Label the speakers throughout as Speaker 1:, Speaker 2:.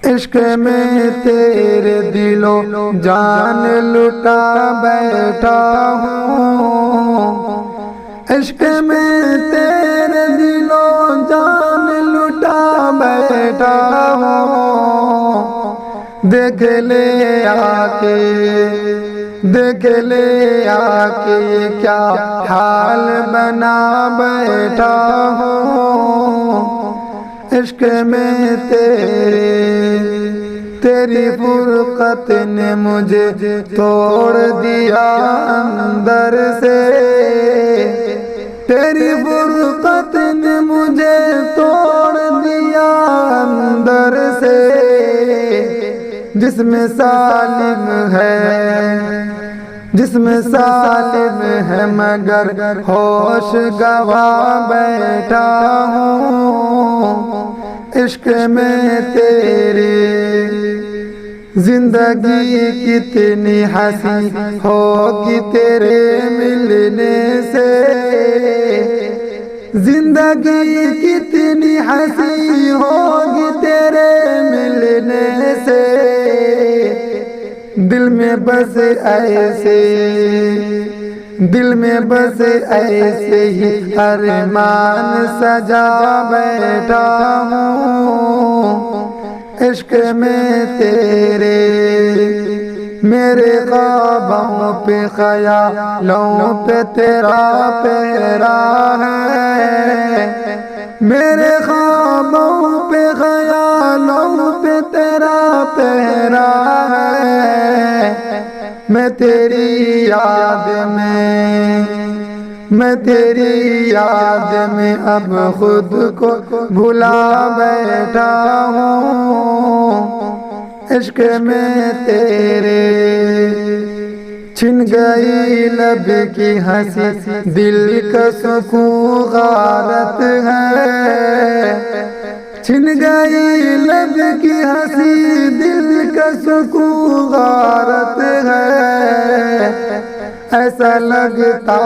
Speaker 1: عشق میں تیرے دل و جان لٹا بیٹھا ہوں، عشق میں تیرے دل و جان لٹا بیٹھا ہوں، دیکھ لے آ کے یہ کیا حال بنا بیٹھا ہوں، عشق میں تیری فرقت نے مجھے توڑ دیا اندر سے، تیری فرقت نے مجھے توڑ دیا اندر سے، جسم سالم ہے مگر ہوش گوا بیٹھا ہوں، عشق میں تیری زندگی کتنی ہنسی ہوگی تیرے ملنے سے، زندگی کتنی ہنسی ہوگی تیرے ملنے سے، دل میں بس ایسے ہی ارمان سجا بیٹھا ہوں، عشق میں تیرے میرے خوابوں پہ خیالوں پہ تیرا پہرا ہے، میرے خوابوں پہ خیالوں پہ تیرا پہرا ہے، میں تیری یاد میں اب خود کو بھلا بیٹھا ہوں، عشق میں تیرے چھن گئی لب کی ہنسی دل کا سکون غارت ہے، چھن گئی لب کی ہنسی دل کا سکون غارت ہے، ایسا لگتا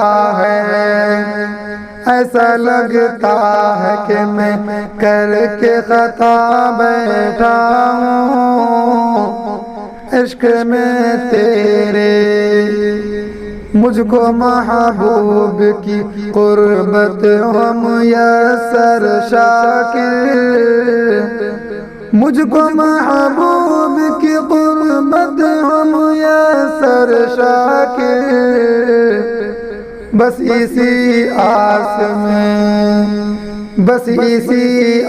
Speaker 1: ہے کہ میں کر کے خطا بیٹھا ہوں، عشق میں تیرے مجھ کو محبوب کی قربت ہو میسر شاکر، مجھ کو محبوب کی قربت ہو میسر شاکر، بس اسی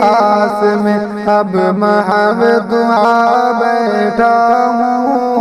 Speaker 1: آس میں اب محو دعا بیٹھا ہوں،